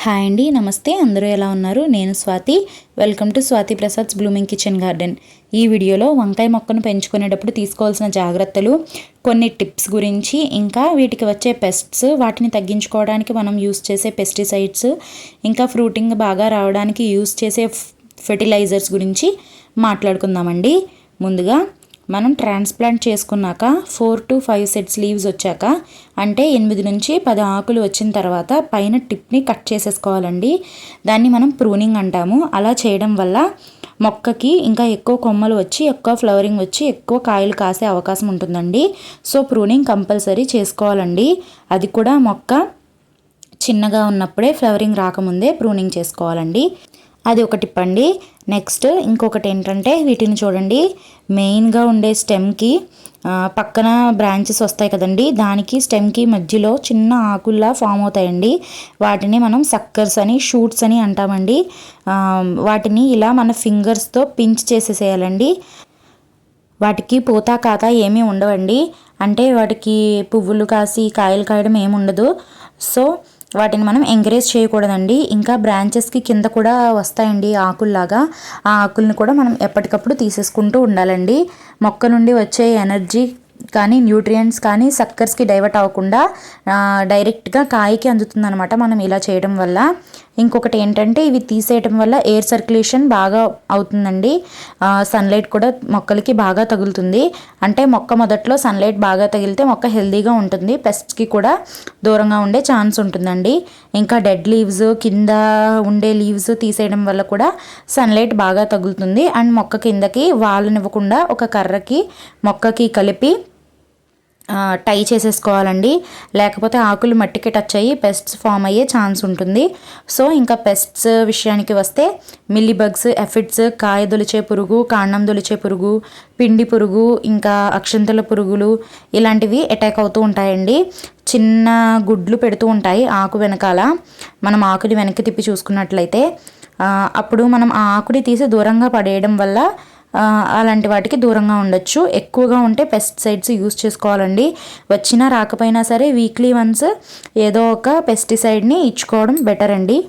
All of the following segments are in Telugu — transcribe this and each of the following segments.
హాయ్ అండి, నమస్తే. అందరూ ఎలా ఉన్నారు? నేను Swathi. Welcome to Swathi Prasad's blooming kitchen garden. ఈ వీడియోలో వంకాయ మొక్కను పెంచుకునేటప్పుడు తీసుకోవాల్సిన జాగ్రత్తలు, కొన్ని టిప్స్ గురించి, ఇంకా వీటికి వచ్చే పెస్ట్స్, వాటిని తగ్గించుకోవడానికి మనం యూస్ చేసే పెస్టిసైడ్స్, ఇంకా ఫ్రూటింగ్ బాగా రావడానికి యూస్ చేసే ఫెర్టిలైజర్స్ గురించి మాట్లాడుకుందామండి. ముందుగా మనం ట్రాన్స్ప్లాంట్ చేసుకున్నాక 4 to 5 సెట్స్ లీవ్స్ వచ్చాక, అంటే 8 నుంచి 10 ఆకులు వచ్చిన తర్వాత పైన టిప్ని కట్ చేసేసుకోవాలండి. దాన్ని మనం ప్రూనింగ్ అంటాము. అలా చేయడం వల్ల మొక్కకి ఇంకా ఎక్కువ కొమ్మలు వచ్చి, ఎక్కువ ఫ్లవరింగ్ వచ్చి, ఎక్కువ కాయలు కాసే అవకాశం ఉంటుందండి. సో ప్రూనింగ్ కంపల్సరీ చేసుకోవాలండి. అది కూడా మొక్క చిన్నగా ఉన్నప్పుడే, ఫ్లవరింగ్ రాకముందే ప్రూనింగ్ చేసుకోవాలండి. అది ఒక టిప్ అండి. నెక్స్ట్ ఇంకొకటి ఏంటంటే, వీటిని చూడండి, మెయిన్గా ఉండే స్టెమ్కి పక్కన బ్రాంచెస్ వస్తాయి కదండి, దానికి స్టెమ్కి మధ్యలో చిన్న ఆకుల్లా ఫామ్ అవుతాయండి. వాటిని మనం సక్కర్స్ అని, షూట్స్ అని అంటామండి. వాటిని ఇలా మన ఫింగర్స్తో పించ్ చేసేసేయాలండి. వాటికి పూత కాత ఏమీ ఉండవండి. అంటే వాటికి పువ్వులు కాసి కాయలు కాయడం ఏమి ఉండదు. సో వాటిని మనం ఎంకరేజ్ చేయకూడదండి. ఇంకా బ్రాంచెస్కి కింద కూడా వస్తాయండి ఆకుల్లాగా. ఆ ఆకుల్ని కూడా మనం ఎప్పటికప్పుడు తీసేసుకుంటూ ఉండాలండి. మొక్క నుండి వచ్చే ఎనర్జీ కానీ, న్యూట్రియంట్స్ కానీ సక్కర్స్కి డైవర్ట్ అవ్వకుండా డైరెక్ట్గా కాయకి అందుతుందన్నమాట మనం ఇలా చేయడం వల్ల. ఇంకొకటి ఏంటంటే, ఇవి తీసేయటం వల్ల ఎయిర్ సర్క్యులేషన్ బాగా అవుతుందండి. సన్లైట్ కూడా మొక్కలకి బాగా తగులుతుంది. అంటే మొక్క మొదట్లో సన్లైట్ బాగా తగిలితే మొక్క హెల్తీగా ఉంటుంది, పెస్ట్స్కి కూడా దూరంగా ఉండే ఛాన్స్ ఉంటుందండి. ఇంకా డెడ్ లీవ్స్, కింద ఉండే లీవ్స్ తీసేయడం వల్ల కూడా సన్లైట్ బాగా తగులుతుంది. అండ్ మొక్క కిందకి వాళ్ళనివ్వకుండా ఒక కర్రకి మొక్కకి కలిపి టై చేసేసుకోవాలండి. లేకపోతే ఆకులు మట్టికి టచ్ అయ్యి పెస్ట్స్ ఫామ్ అయ్యే ఛాన్స్ ఉంటుంది. సో ఇంకా పెస్ట్స్ విషయానికి వస్తే, మిల్లీ బగ్స్, ఎఫిడ్స్, కాయ దొలిచే పురుగు, కాండం దొలిచే పురుగు, పిండి పురుగు, ఇంకా అక్షంతల పురుగులు, ఇలాంటివి అటాక్ అవుతూ ఉంటాయండి. చిన్న గుడ్లు పెడుతూ ఉంటాయి ఆకు వెనకాల. మనం ఆకుని వెనక్కి తిప్పి చూసుకున్నట్లయితే, అప్పుడు మనం ఆ ఆకుని తీసి దూరంగా పడేయడం వల్ల అలాంటి వాటికి దూరంగా ఉండొచ్చు. ఎక్కువగా ఉంటే పెస్టిసైడ్స్ యూస్ చేసుకోవాలండి. వచ్చినా రాకపోయినా సరే వీక్లీ వన్స్ ఏదో ఒక పెస్టిసైడ్ని ఇచ్చుకోవడం బెటర్ అండి.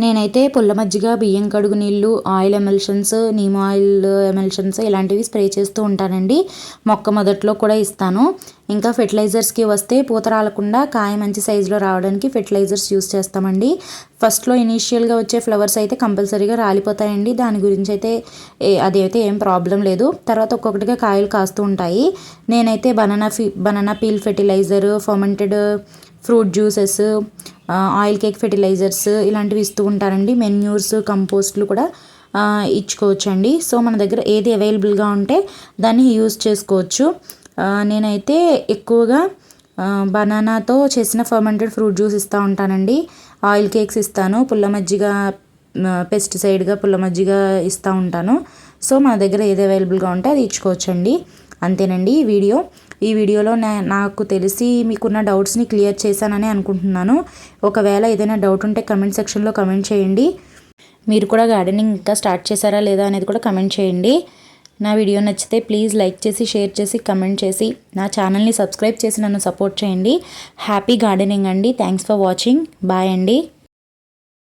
నేనైతే పుల్ల మజ్జిగ, బియ్యం కడుగు నీళ్ళు, oil emulsions, neem oil emulsions ఇలాంటివి స్ప్రే చేస్తూ ఉంటానండి. మొక్క మొదట్లో కూడా ఇస్తాను. ఇంకా ఫెర్టిలైజర్స్కి వస్తే, పూత రాలకుండా కాయ మంచి సైజులో రావడానికి ఫెర్టిలైజర్స్ యూస్ చేస్తామండి. ఫస్ట్లో ఇనీషియల్గా వచ్చే ఫ్లవర్స్ అయితే కంపల్సరీగా రాలిపోతాయండి. దాని గురించి అయితే అదైతే ఏం ప్రాబ్లం లేదు. తర్వాత ఒక్కొక్కటిగా కాయలు కాస్తూ ఉంటాయి. నేనైతే banana peel fertiliser, fermented fruit juices, oil cake fertilisers ఇలాంటివి ఇస్తూ ఉంటారండి. మెన్యూర్స్, కంపోస్ట్లు కూడా ఇచ్చుకోవచ్చండి. సో మన దగ్గర ఏది అవైలబుల్గా ఉంటే దాన్ని యూజ్ చేసుకోవచ్చు. నేనైతే ఎక్కువగా బనానాతో చేసిన ఫర్మెంటెడ్ ఫ్రూట్ జ్యూస్ ఇస్తూ ఉంటానండి. ఆయిల్ కేక్స్ ఇస్తాను. పుల్ల మజ్జిగ, పెస్టిసైడ్గా పుల్ల మజ్జిగ ఇస్తూ ఉంటాను. సో మన దగ్గర ఏది అవైలబుల్గా ఉంటే అది ఇచ్చుకోవచ్చండి. అంతేనండి ఈ వీడియోలో నాకు తెలిసి మీకున్న డౌట్స్ని క్లియర్ చేశానని అనుకుంటున్నాను. ఒకవేళ ఏదైనా డౌట్ ఉంటే కమెంట్ సెక్షన్లో కమెంట్ చేయండి. మీరు కూడా గార్డెనింగ్ ఇంకా స్టార్ట్ చేశారా లేదా అనేది కూడా కమెంట్ చేయండి. నా వీడియో నచ్చితే ప్లీజ్ లైక్ చేసి, షేర్ చేసి, కమెంట్ చేసి, నా ఛానల్ని సబ్స్క్రైబ్ చేసి నన్ను సపోర్ట్ చేయండి. హ్యాపీ గార్డెనింగ్ అండి. Thanks for watching. బాయ్ అండి.